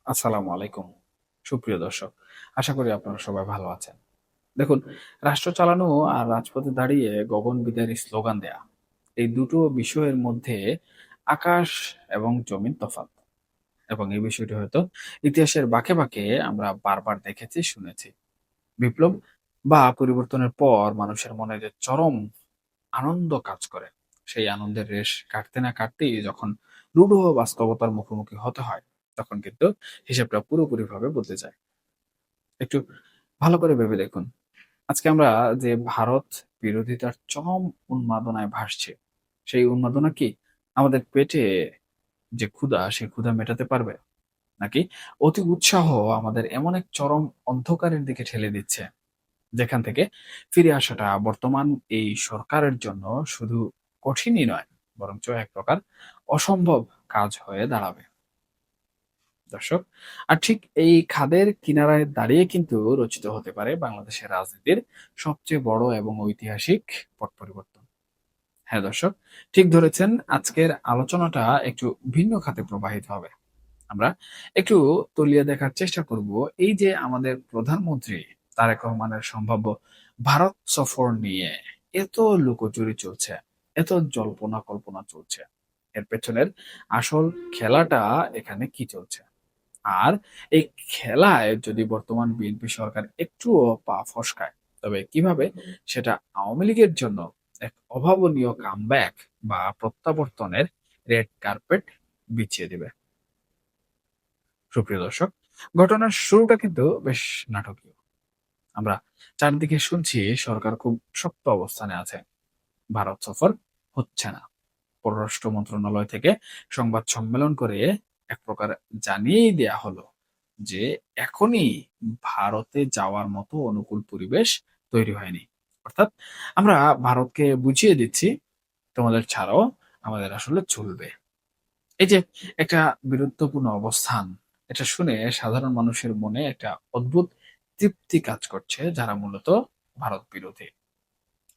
আসসালামু আলাইকুম। সুপ্রিয় দর্শক, আশা করি আপনারা সবাই ভালো আছেন। দেখুন, রাষ্ট্র চালানো আর রাজপথে দাঁড়িয়ে গগনবিদারী স্লোগান দেয়া, এই দুটো বিষয়ের মধ্যে আকাশ এবং জমিন তফাৎ। এবং এই বিষয়টি হয়তো ইতিহাসের বাঁকে বাঁকে আমরা বারবার দেখেছি, শুনেছি। বিপ্লব বা পরিবর্তনের পর মানুষের মনে যে চরম আনন্দ কাজ করে, সেই আনন্দের রেশ কাটতে না কাটতেই যখন রূঢ় বাস্তবতার মুখোমুখি হতে হয়, তখন কিন্তু হিসাবটা পুরোপুরিভাবে বদলে যায়। একটু ভালো করে ভেবে দেখুন। আজকে আমরা যে ভারত বিরোধিতার চরম উন্মাদনায় ভাসছে, সেই উন্মাদনা কি আমাদের পেটে যে ক্ষুধা, সেই ক্ষুধা মেটাতে পারবে? নাকি অতি উৎসাহ আমাদের এমন এক চরম অন্ধকারের দিকে ঠেলে দিচ্ছে, যেখান থেকে ফিরে আসাটা বর্তমান এই সরকারের জন্য শুধু কঠিনই নয়, বরঞ্চ এক প্রকার অসম্ভব কাজ হয়ে দাঁড়াবে। দর্শক, আর ঠিক এই খাদের কিনারায় দাঁড়িয়ে কিন্তু রচিত হতে পারে বাংলাদেশের রাজনীতির সবচেয়ে বড় এবং ঐতিহাসিক পট পরিবর্তন। হ্যাঁ দর্শক, ঠিক ধরেছেন। আজকের আলোচনাটা একটু ভিন্ন খাতে প্রবাহিত হবে। আমরা একটু তলিয়ে দেখার চেষ্টা করব এই যে আমাদের প্রধানমন্ত্রী তারেক রহমানের সম্ভাব্য ভারত সফর নিয়ে এত লুকোচুরি চলছে, এত জল্পনা কল্পনা চলছে, এর পেছনের আসল খেলাটা এখানে কি চলছে। আর এই খেলায় যদি বর্তমান বিএনপি সরকার একটুও পা ফসকায়, তবে কিভাবে সেটা আওয়ামী লীগের জন্য এক অভাবনীয় কামব্যাক বা প্রত্যাবর্তনের রেড কার্পেট বিছিয়ে দিবে। সুপ্রিয় দর্শক, ঘটনার শুরুটা কিন্তু বেশ নাটকীয়। আমরা চারদিকে শুনছি সরকার খুব শক্ত অবস্থানে আছে, ভারত সফর হচ্ছে না। পররাষ্ট্র মন্ত্রণালয় থেকে সংবাদ সম্মেলন করে এক প্রকার জানিয়েই দেয়া হলো যে এখনই ভারতে যাওয়ার মতো অনুকূল পরিবেশ তৈরি হয়নি। অর্থাৎ আমরা ভারতকে বুঝিয়ে দিচ্ছি, তোমাদের ছাড়াও আমাদের আসলে চলবে। এই যে একটা বিরুদ্ধপূর্ণ অবস্থান, এটা শুনে সাধারণ মানুষের মনে একটা অদ্ভুত তৃপ্তি কাজ করছে, যারা মূলত ভারত বিরোধী।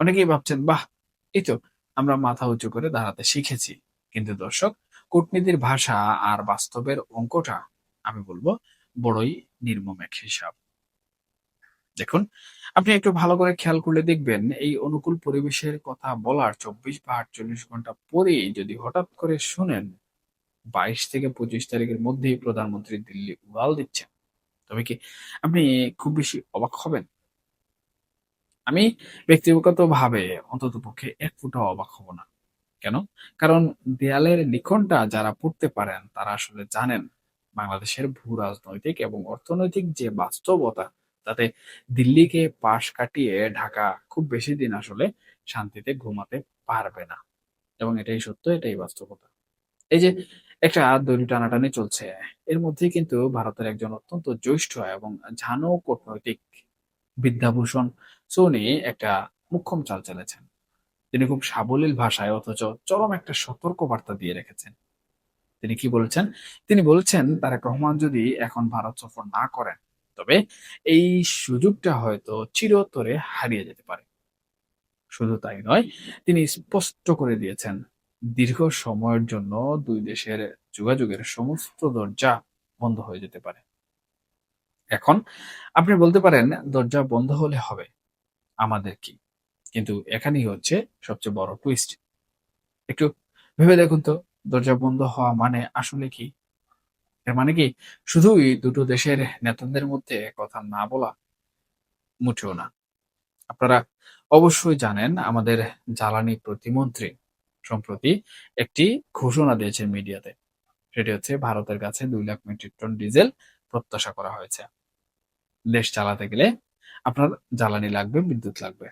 অনেকেই ভাবছেন, বাহ, এই তো আমরা মাথা উঁচু করে দাঁড়াতে শিখেছি। কিন্তু দর্শক, কূটনীতির ভাষা আর বাস্তবের অঙ্কটা আমি বলবো বড়ই নির্মম এক হিসাব। দেখুন, আপনি একটু ভালো করে খেয়াল করলে দেখবেন এই অনুকূল পরিবেশের কথা বলার 24 বা 48 ঘন্টা পরেই যদি হঠাৎ করে শুনেন 22 থেকে 25 তারিখের মধ্যেই প্রধানমন্ত্রী দিল্লি উড়াল দিচ্ছেন, তবে কি আপনি খুব বেশি অবাক হবেন? আমি ব্যক্তিগতভাবে অন্ততপক্ষে এক ফুটাও অবাক হব না। কেন? কারণ দেয়ালের লিখনটা যারা পড়তে পারেন তারা আসলে জানেন বাংলাদেশের ভূ-রাজনৈতিক এবং অর্থনৈতিক যে বাস্তবতা, তাতে দিল্লিকে পাশ কাটিয়ে ঢাকা খুব বেশি দিন আসলে শান্তিতে ঘুমাতে পারবে না। এবং এটাই সত্য, এটাই বাস্তবতা। এই যে একটা দড়ি টানাটানি চলছে, এর মধ্যেই কিন্তু ভারতের একজন অত্যন্ত জ্যেষ্ঠ এবং ঝানু কূটনৈতিক বিদ্যাভূষণ সোনি একটা মোক্ষম চাল চালিয়েছেন। তিনি খুব সাবলীল ভাষায় অথচ চরম একটা সতর্ক বার্তা দিয়ে রেখেছেন। তিনি কি বলেছেন? তিনি বলেছেন তারেক রহমান যদি এখন ভারত সফর না করেন, তবে এই সুযোগটা হয়তো চিরতরে হারিয়ে যেতে পারে। শুধু তাই নয়, তিনি স্পষ্ট করে দিয়েছেন দীর্ঘ সময়ের জন্য দুই দেশের যোগাযোগের সমস্ত দরজা বন্ধ হয়ে যেতে পারে। এখন আপনি বলতে পারেন, দরজা বন্ধ হলে হবে, আমাদের কি? কিন্তু এখানেই হচ্ছে সবচেয়ে বড় টুইস্ট। একটু ভেবে দেখুন তো, দরজা বন্ধ হওয়া মানে আসলে কি? এর মানে কি শুধুই দুটো দেশের নেতাদের মধ্যে কথা না বলা? মোটেও না। আপনারা অবশ্যই জানেন আমাদের জ্বালানি প্রতিমন্ত্রী সম্প্রতি একটি ঘোষণা দিয়েছেন মিডিয়াতে। সেটি হচ্ছে ভারতের কাছে 2 লাখ মেট্রিক টন ডিজেল প্রত্যাশা করা হয়েছে। দেশ চালাতে গেলে আপনার জ্বালানি লাগবে, বিদ্যুৎ লাগবে।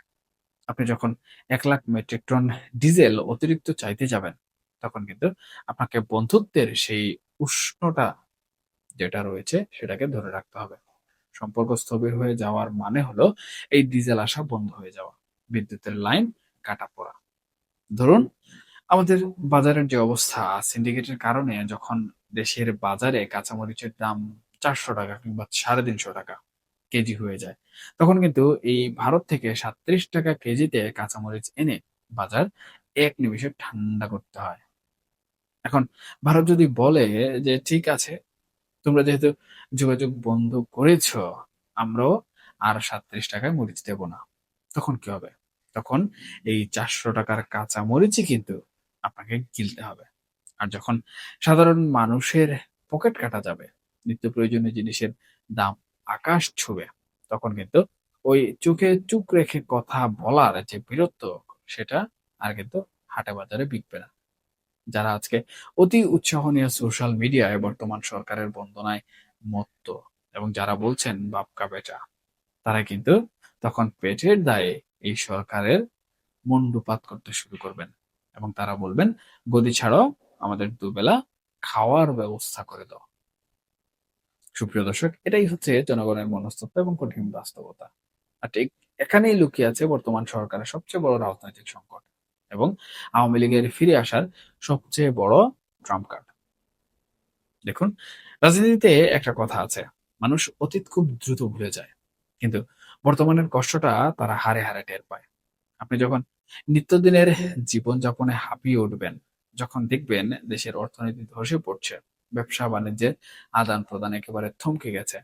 আপনি যখন 1 লাখ মেট্রিক টন ডিজেল অতিরিক্ত চাইতে যাবেন, তখন কিন্তু আপনাকে বন্ধুত্বের সেই উষ্ণটা যেটা রয়েছে সেটাকে ধরে রাখতে হবে। সম্পর্ক স্থবির হয়ে যাওয়ার মানে হলো এই ডিজেল আসা বন্ধ হয়ে যাওয়া, বিদ্যুতের লাইন কাটা পড়া। ধরুন, আমাদের বাজারের যে অবস্থা, সিন্ডিকেটের কারণে যখন দেশের বাজারে কাঁচামরিচের দাম 400 টাকা কিংবা 350 টাকা কেজি হয়ে যায়, তখন কিন্তু এই ভারত থেকে 37 টাকা কেজিতে কাঁচামরিচ এনে বাজার এক নিমিষে ঠান্ডা করতে হয়। এখন ভারত যদি বলে যে ঠিক আছে, তোমরা যেহেতু যোগাযোগ বন্ধ করেছ, আমরাও আর ৩৭ টাকায় মরিচ দেব না। তখন কি হবে? তখন এই ৪০০ টাকার কাঁচা মরিচই কিন্তু আপনাকে গিলতে হবে। আর যখন সাধারণ মানুষের পকেট কাটা যাবে, নিত্য প্রয়োজনীয় জিনিসের দাম আকাশ ছুবে, তখন কিন্তু ওই চোখে চোখ রেখে কথা বলার যে বীরত্ব, সেটা আর কিন্তু হাটে বাজারে বিকবে না। যারা আজকে অতি উৎসাহ নিয়ে সোশ্যাল মিডিয়ায় বর্তমান সরকারের বন্দনায় মত্ত এবং যারা বলছেন বাপকা বেটা, তারা কিন্তু তখন পেটের দায়ে এই সরকারের মুন্ডুপাত করতে শুরু করবেন এবং তারা বলবেন, গদি ছাড়াও আমাদের দুবেলা খাওয়ার ব্যবস্থা করে দাও। সুপ্রিয় দর্শক, এটাই হচ্ছে জনগণের মনস্তত্ত্ব এবং কঠিন বাস্তবতা। আর ঠিক এখানেই লুকিয়ে আছে বর্তমান সরকারের সবচেয়ে বড় রাজনৈতিক সংকট এবং আওয়ামী লীগের ফিরে আসার সবচেয়ে বড় ট্রাম্প কার্ড। দেখুন, রাজনীতিতে একটা কথা আছে, মানুষ অতীত খুব দ্রুত ভুলে যায়, কিন্তু বর্তমানের কষ্টটা তারা হারে হারে টের পায়। আপনি যখন নিত্যদিনের জীবনযাপনে হাঁপিয়ে উঠবেন, যখন দেখবেন দেশের অর্থনীতি ধসে পড়ছে, ব্যবসা বাণিজ্যের আদান প্রদান একেবারে থমকে গেছে,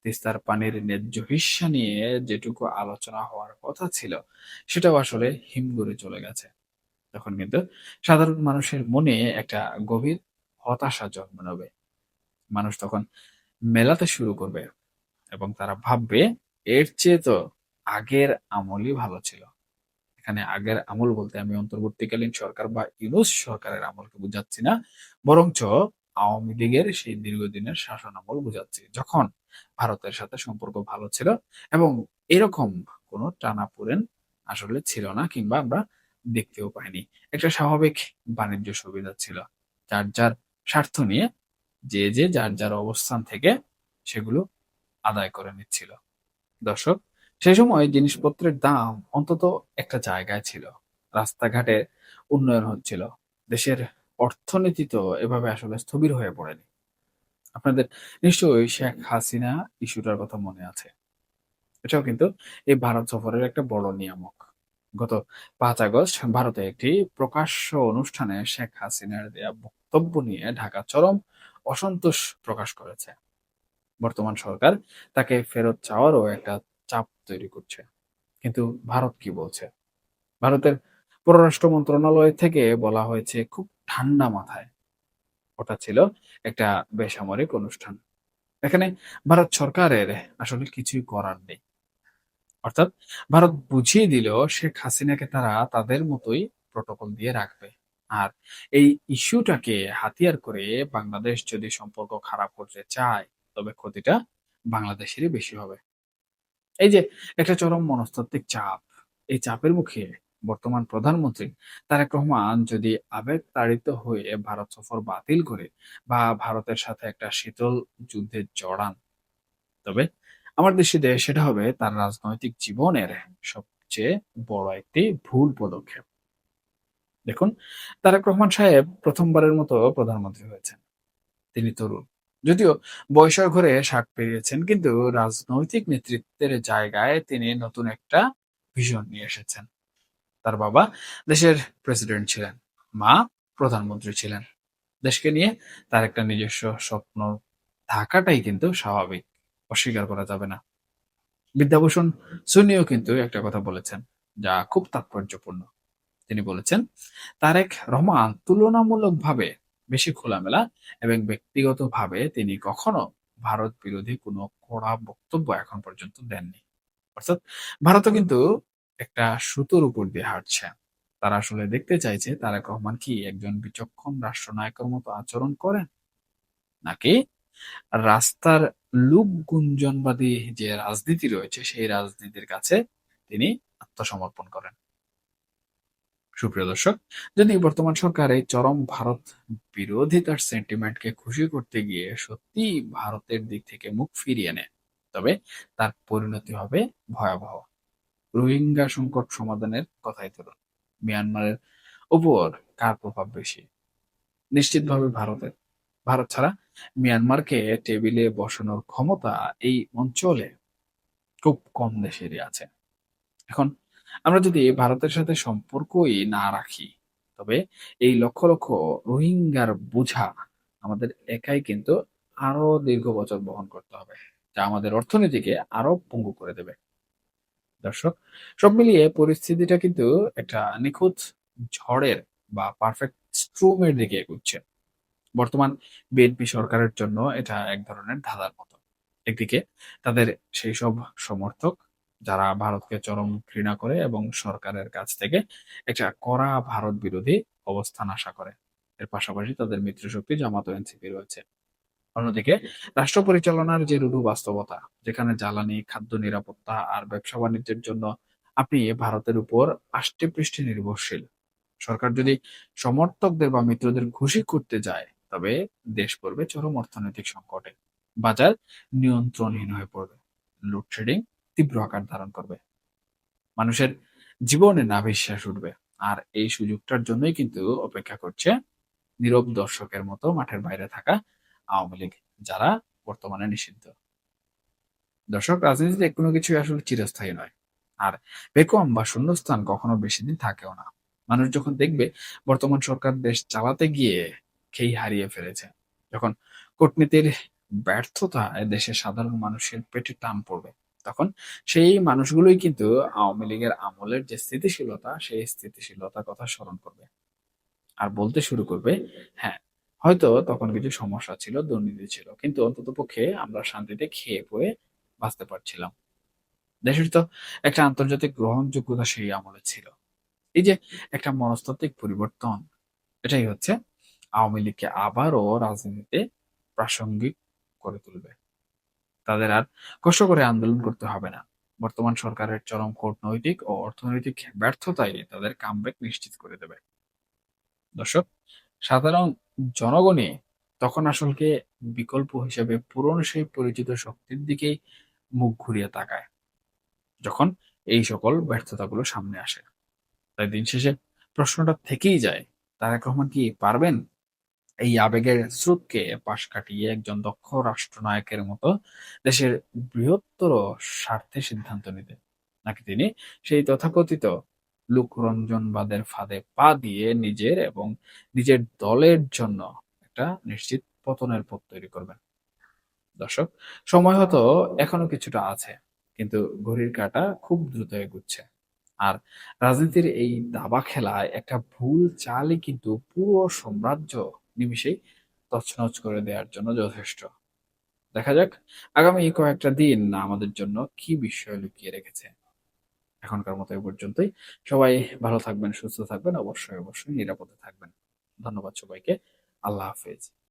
তিস্তার পানির ন্যায্য হিস্যা নিয়ে যেটুকু আলোচনা হওয়ার কথা ছিল সেটাও আসলে হিমঘরে চলে গেছে, তখন কিন্তু সাধারণ মানুষের মনে একটা গভীর হতাশা জন্ম নেবে। মানুষ তখন মেলাতে শুরু করবে এবং তারা ভাববে, এর চেয়ে তো আগের আমলই ভালো ছিল। এখানে আগের আমল বলতে আমি অন্তর্বর্তীকালীন সরকার বা ইউনূস সরকারের আমলকে বুঝাচ্ছি না, বরঞ্চ আওয়ামী লীগের সেই দীর্ঘদিনের শাসন আমল বুঝাচ্ছি, যখন ভারতের সাথে সম্পর্ক ভালো ছিল এবং এরকম কোনো টানাপোড়েন আসলে ছিল না, কিংবা আমরা দেখতেও পাইনি। একটা স্বাভাবিক বাণিজ্য সুবিধা ছিল, যার যার স্বার্থ নিয়ে যে যার যার অবস্থান থেকে সেগুলো আদায় করে নিচ্ছিল। দর্শক, সেই সময় জিনিসপত্রের দাম অন্তত একটা জায়গায় ছিল, রাস্তাঘাটে উন্নয়ন হচ্ছিল, দেশের অর্থনীতি তো এভাবে আসলে স্থবির হয়ে পড়েনি। আপনাদের নিশ্চয়ই শেখ হাসিনা ইস্যুটার কথা মনে আছে। এটাও কিন্তু এই ভারত সফরের একটা বড় নিয়ামক। গত ৫ আগস্ট ভারতে একটি প্রকাশ্য অনুষ্ঠানে শেখ হাসিনার দেয়া বক্তব্য নিয়ে ঢাকা চরম অসন্তোষ প্রকাশ করেছে। বর্তমান সরকার তাকে ফেরত চাওয়ারও একটা চাপ তৈরি করছে। কিন্তু ভারত কি বলছে? ভারতের পররাষ্ট্র মন্ত্রণালয় থেকে বলা হয়েছে খুব ঠান্ডা মাথায়, ওটা ছিল একটা বেসামরিক অনুষ্ঠান। এখানে ভারত সরকারের আসলে কিছুই করার নেই। অর্থাৎ ভারত বুঝিয়ে দিল শেখ হাসিনাকে তারা তাদের মতোই প্রটোকল দিয়ে রাখবে। আর এই ইস্যুটাকে হাতিয়ার করে বাংলাদেশ যদি সম্পর্ক খারাপ করতে চায়, তবে ক্ষতিটা বাংলাদেশেরই বেশি হবে। এই যে একটা চরম মনস্তাত্ত্বিক চাপ, এই চাপের মুখে বর্তমান প্রধানমন্ত্রী তারেক রহমান যদি আবেগ তাড়িত হয়ে ভারত সফর বাতিল করে বা ভারতের সাথে একটা শীতল যুদ্ধে জড়ান, তবে আমার দৃষ্টিতে সেটা হবে তার রাজনৈতিক জীবনের সবচেয়ে বড় একটি ভুল পদক্ষেপ। দেখুন, তারেক রহমান সাহেব প্রথমবারের মতো প্রধানমন্ত্রী হয়েছেন। তিনি তরুণ, যদিও বয়সের ঘরে ৬০ পেরিয়েছেন, কিন্তু রাজনৈতিক নেতৃত্বের জায়গায় তিনি নতুন একটা ভিশন নিয়ে এসেছেন। তার বাবা দেশের প্রেসিডেন্ট ছিলেন, মা প্রধানমন্ত্রী ছিলেন। দেশকে নিয়ে তার একটা নিজস্ব স্বপ্ন থাকাটাই কিন্তু স্বাভাবিক, অস্বীকার করা যাবে না। বিদ্যাভূষণ সুনিও কিন্তু একটা কথা বলেছেন, যা খুব তাৎপর্যপূর্ণ। তিনি বলেছেন, তারেক রহমান তুলনামূলকভাবে বেশি খোলামেলা এবং ব্যক্তিগতভাবে তিনি কখনো ভারত বিরোধী কোনো কড়া বক্তব্য এখন পর্যন্ত দেননি। অর্থাৎ ভারতও কিন্তু একটা সুতোর উপর দিয়ে হাঁটছে। তারা আসলে দেখতে চাইছে তারেক রহমান কি একজন বিচক্ষণ রাষ্ট্রনায়কের মতো আচরণ করেন, নাকি রাস্তার লোক গুঞ্জনবাদী যে রাজনীতি রয়েছে সেই রাজনীতির কাছে তিনি আত্মসমর্পণ করেন। সুপ্রিয় দর্শক, যদি বর্তমান সরকার এই চরম ভারত বিরোধিতার সেন্টিমেন্টকে খুশি করতে গিয়ে সত্যি ভারতের দিক থেকে মুখ ফিরিয়ে নেয়, তবে তার পরিণতি হবে ভয়াবহ। রোহিঙ্গা সংকট সমাধানের কথাই ধরুন, মিয়ানমারের উপর কার প্রভাব বেশি? নিশ্চিতভাবে ভারতের। ভারত ছাড়া মিয়ানমারকে টেবিলে বসানোর ক্ষমতা এই অঞ্চলে খুব কম দেশেরই আছে। এখন আমরা যদি ভারতের সাথে সম্পর্কই না রাখি, তবে এই লক্ষ লক্ষ রোহিঙ্গার বোঝা আমাদের একাই কিন্তু আরো দীর্ঘ বছর বহন করতে হবে, যা আমাদের অর্থনীতিকে আরো পঙ্গু করে দেবে। দর্শক, সব মিলিয়ে পরিস্থিতিটা কিন্তু একটা নিখুঁত ঝড়ের বা পারফেক্ট স্ট্রোমের দিকে এগুচ্ছে। বর্তমান বিএনপি সরকারের জন্য এটা এক ধরনের ধাঁধার মতো। একদিকে তাদের সেই সব সমর্থক যারা ভারতকে চরম ঘৃণা করে এবং সরকারের কাছ থেকে একটা কড়া ভারত বিরোধী অবস্থান আশা করে। এর পাশাপাশি তাদের মিত্রশক্তি জামাত ও এনসিপি রয়েছে। অন্যদিকে রাষ্ট্র পরিচালনার যে রূঢ় বাস্তবতা, যেখানে জ্বালানি, খাদ্য নিরাপত্তা আর ব্যবসা বাণিজ্যের জন্য আপনি ভারতের উপর আষ্টে পৃষ্ঠে নির্ভরশীল। সরকার যদি সমর্থকদের বা মিত্রদের খুশি করতে যায়, তবে দেশ পড়বে চরম অর্থনৈতিক সংকটে। বাজার নিয়ন্ত্রণহীন হয়ে পড়বে। লোডশেডিং তীব্র আকার ধারণ করবে। মানুষের জীবনে নাভিশ্বাস উঠবে। আর এই সুযোগটার জন্যই কিন্তু অপেক্ষা করছে নীরব দর্শকের মতো মাঠের বাইরে থাকা আওয়ামী লীগ, যারা বর্তমানে নিষিদ্ধ। দর্শক, রাজনীতিতে কোনো কিছুই আসলে চিরস্থায়ী নয়। আর ভ্যাকুয়াম বা শূন্যস্থান কখনো বেশি দিন থাকেও না। মানুষ যখন দেখবে বর্তমান সরকার দেশ চালাতে গিয়ে খেই হারিয়ে ফেলেছে, যখন কূটনীতির ব্যর্থতায় দেশের সাধারণ মানুষের পেটে টান পড়বে, তখন সেই মানুষগুলোই কিন্তু আওয়ামী লীগের আমলের যে স্থিতিশীলতা, সেই স্থিতিশীলতার কথা স্মরণ করবে। আর বলতে শুরু করবে, হ্যাঁ, হয়তো তখন কিছু সমস্যা ছিল, দুর্নীতি ছিল, কিন্তু অন্ততপক্ষে আমরা শান্তিতে খেয়ে পরে বাঁচতে পারছিলাম। দেশের তো একটা আন্তর্জাতিক গ্রহণযোগ্যতা সেই আমলে ছিল। এই যে একটা মনস্তাত্ত্বিক পরিবর্তন, এটাই হচ্ছে আওয়ামী লীগকে আবারও রাজনীতিতে প্রাসঙ্গিক করে তুলবে। তাদের আর কষ্ট করে আন্দোলন করতে হবে না। বর্তমান সরকারের চরম কূটনৈতিক ও অর্থনৈতিক ব্যর্থতাই তাদের কামব্যাক নিশ্চিত করে দেবে। দর্শক, সাধারণ জনগণই তখন আসলে বিকল্প হিসেবে পুরনো সেই পরিচিত শক্তির দিকেই মুখ ঘুরিয়ে তাকায়, যখন এই সকল ব্যর্থতাগুলো সামনে আসে। তাই দিন শেষে প্রশ্নটা থেকেই যায়, তারেক রহমান কি পারবেন এই আবেগের স্রোতকে পাশ কাটিয়ে একজন দক্ষ রাষ্ট্রনায়কের মতো দেশের বৃহত্তর স্বার্থে সিদ্ধান্ত নিতে? নাকি তিনি সেই তথাকথিত লোকরঞ্জনবাদের ফাঁদে পা দিয়ে নিজের এবং নিজের দলের জন্য একটা নিশ্চিত পতনের পথ তৈরি করবেন? দর্শক, সময় হয়তো এখনো কিছুটা আছে, কিন্তু ঘড়ির কাঁটা খুব দ্রুত এগুচ্ছে। আর রাজনীতির এই দাবা খেলায় একটা ভুল চালই কিন্তু পুরো সাম্রাজ্য নিমিষেই তছনছ করে দেওয়ার জন্য যথেষ্ট। দেখা যাক আগামী কয়েকটা দিন আমাদের জন্য কি বিষয় লুকিয়ে রেখেছে। এখনকার মতো এ পর্যন্তই। সবাই ভালো থাকবেন, সুস্থ থাকবেন, অবশ্যই অবশ্যই নিরাপদে থাকবেন। ধন্যবাদ সবাইকে। আল্লাহ হাফেজ।